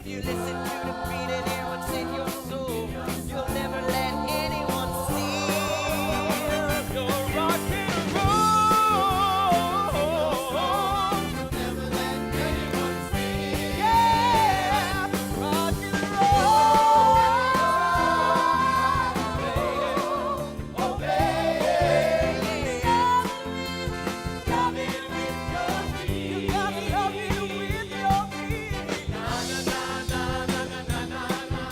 If you listen to the beat and hear what's in your soul, you'll never let anyone steal your rock and roll. You'll never let anyone steal. Yeah, rock and roll. Oh, baby. Love it with your feet. You gotta love it with your feet. Na na na na na na na na.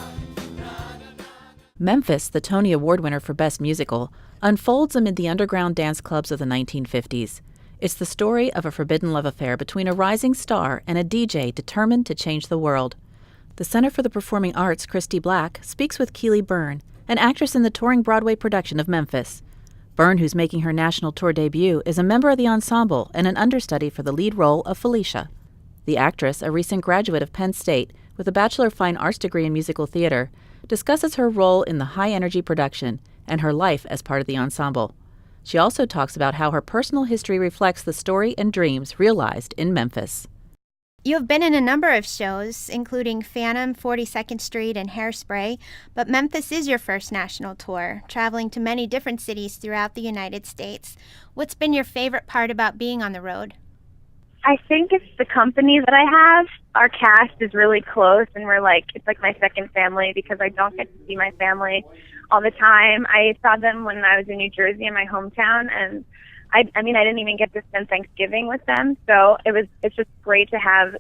Memphis, the Tony Award winner for Best Musical, unfolds amid the underground dance clubs of the 1950s. It's the story of a forbidden love affair between a rising star and a DJ determined to change the world. The Center for the Performing Arts, Christie Black, speaks with Keely Beirne, an actress in the touring Broadway production of Memphis. Beirne, who's making her national tour debut, is a member of the ensemble and an understudy for the lead role of Felicia. The actress, a recent graduate of Penn State with a Bachelor of Fine Arts degree in musical theater, discusses her role in the high-energy production and her life as part of the ensemble. She also talks about how her personal history reflects the story and dreams realized in Memphis. You have been in a number of shows, including Phantom, 42nd Street, and Hairspray, but Memphis is your first national tour, traveling to many different cities throughout the United States. What's been your favorite part about being on the road? I think it's the company that I have. Our cast is really close, and it's like my second family because I don't get to see my family all the time. I saw them when I was in New Jersey, in my hometown, and I didn't even get to spend Thanksgiving with them. So it's just great to have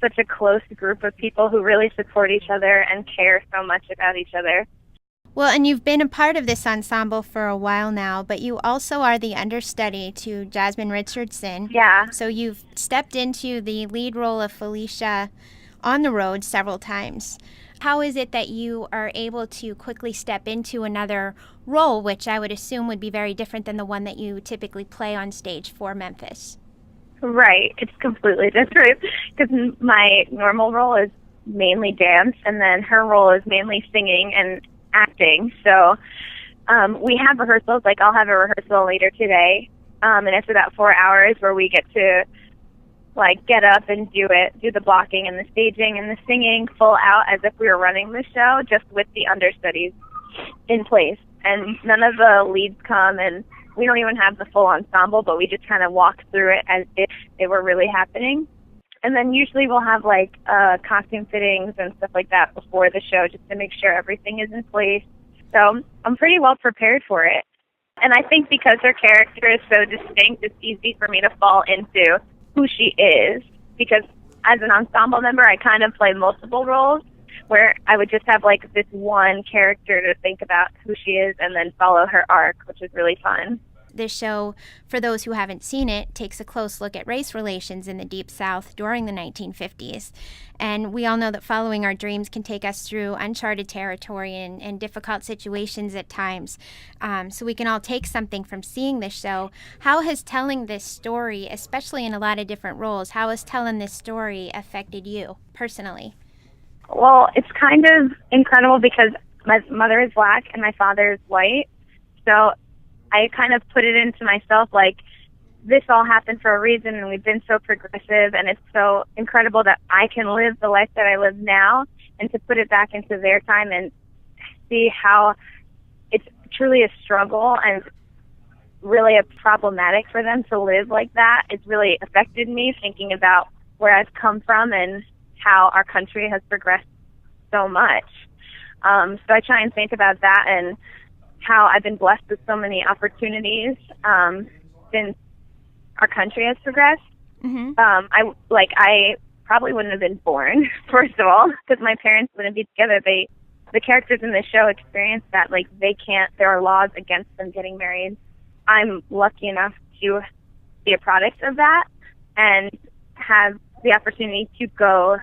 such a close group of people who really support each other and care so much about each other. Well, and you've been a part of this ensemble for a while now, but you also are the understudy to Jasmine Richardson. Yeah. So you've stepped into the lead role of Felicia on the road several times. How is it that you are able to quickly step into another role, which I would assume would be very different than the one that you typically play on stage for Memphis? Right. It's completely different because my normal role is mainly dance, and then her role is mainly singing and acting. So we have rehearsals. Like, I'll have a rehearsal later today, and it's about 4 hours where we get to get up and do the blocking and the staging and the singing full out as if we were running the show, just with the understudies in place. And none of the leads come, and we don't even have the full ensemble, but we just kind of walk through it as if it were really happening. And then usually we'll have costume fittings and stuff like that before the show, just to make sure everything is in place. So I'm pretty well prepared for it. And I think because her character is so distinct, it's easy for me to fall into who she is. Because as an ensemble member, I kind of play multiple roles, where I would just have this one character to think about who she is and then follow her arc, which is really fun. This show, for those who haven't seen it, takes a close look at race relations in the Deep South during the 1950s. And we all know that following our dreams can take us through uncharted territory and difficult situations at times. So we can all take something from seeing this show. How has telling this story, especially in a lot of different roles, how has telling this story affected you personally? Well, it's kind of incredible because my mother is Black and my father is white. So I kind of put it into myself this all happened for a reason, and we've been so progressive, and it's so incredible that I can live the life that I live now, and to put it back into their time and see how it's truly a struggle and really a problematic for them to live like that. It's really affected me, thinking about where I've come from and how our country has progressed so much. So I try and think about that and how I've been blessed with so many opportunities since our country has progressed. Mm-hmm. I probably wouldn't have been born, first of all, because my parents wouldn't be together. The characters in the show experience that they can't. There are laws against them getting married. I'm lucky enough to be a product of that and have the opportunity to go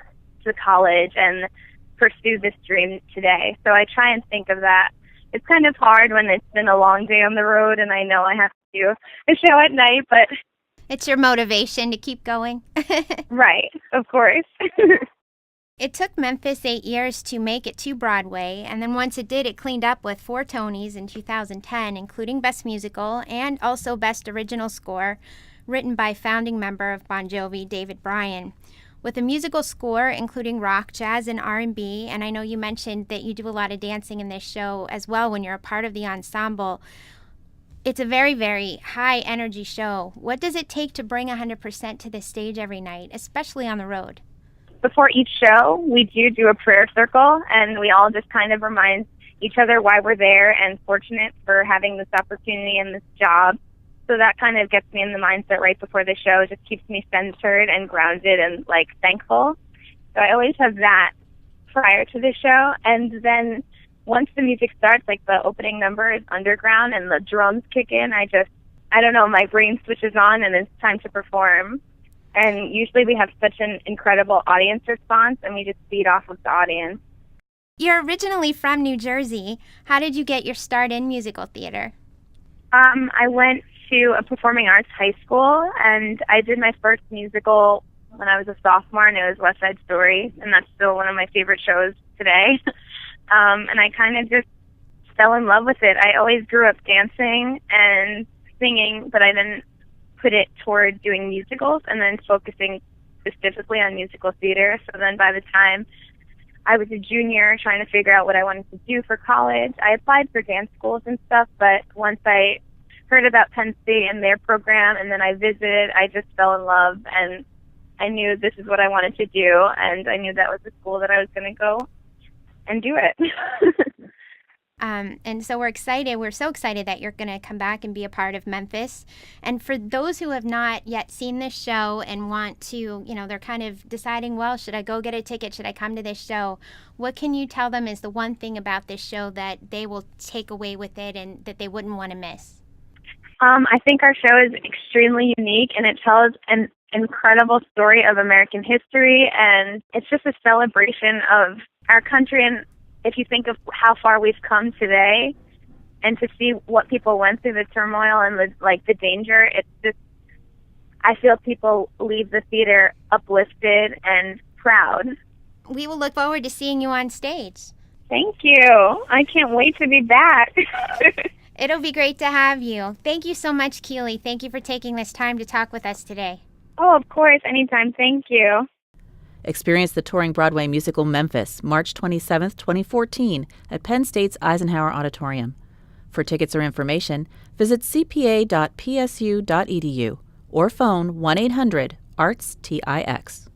to college and pursue this dream today. So I try and think of that. It's kind of hard when it's been a long day on the road and I know I have to do a show at night, but it's your motivation to keep going. Right, of course. It took Memphis 8 years to make it to Broadway, and then once it did, it cleaned up with 4 Tonys in 2010, including Best Musical and also Best Original Score, written by founding member of Bon Jovi, David Bryan. With a musical score including rock, jazz, and R&B, and I know you mentioned that you do a lot of dancing in this show as well when you're a part of the ensemble. It's a very, very high energy show. What does it take to bring 100% to the stage every night, especially on the road? Before each show, we do a prayer circle, and we all just kind of remind each other why we're there and fortunate for having this opportunity and this job. So that kind of gets me in the mindset right before the show, just keeps me centered and grounded and, thankful. So I always have that prior to the show. And then once the music starts, the opening number is Underground and the drums kick in, I don't know, my brain switches on and it's time to perform. And usually we have such an incredible audience response, and we just feed off of the audience. You're originally from New Jersey. How did you get your start in musical theater? I went to a performing arts high school, and I did my first musical when I was a sophomore, and it was West Side Story, and that's still one of my favorite shows today. And I kind of just fell in love with it. I always grew up dancing and singing, but I didn't put it toward doing musicals and then focusing specifically on musical theater. So then by the time I was a junior trying to figure out what I wanted to do for college, I applied for dance schools and stuff, but once I heard about Penn State and their program and then I visited, I just fell in love, and I knew this is what I wanted to do, and I knew that was the school that I was going to go and do it. And so we're so excited that you're going to come back and be a part of Memphis. And for those who have not yet seen this show and want to, they're kind of deciding, well, should I go get a ticket? Should I come to this show? What can you tell them is the one thing about this show that they will take away with it and that they wouldn't want to miss? I think our show is extremely unique, and it tells an incredible story of American history, and it's just a celebration of our country. And if you think of how far we've come today, and to see what people went through, the turmoil and the danger, it's just, I feel people leave the theater uplifted and proud. We will look forward to seeing you on stage. Thank you. I can't wait to be back. It'll be great to have you. Thank you so much, Keely. Thank you for taking this time to talk with us today. Oh, of course. Anytime. Thank you. Experience the touring Broadway musical Memphis, March 27, 2014, at Penn State's Eisenhower Auditorium. For tickets or information, visit cpa.psu.edu or phone 1-800-ARTS-TIX.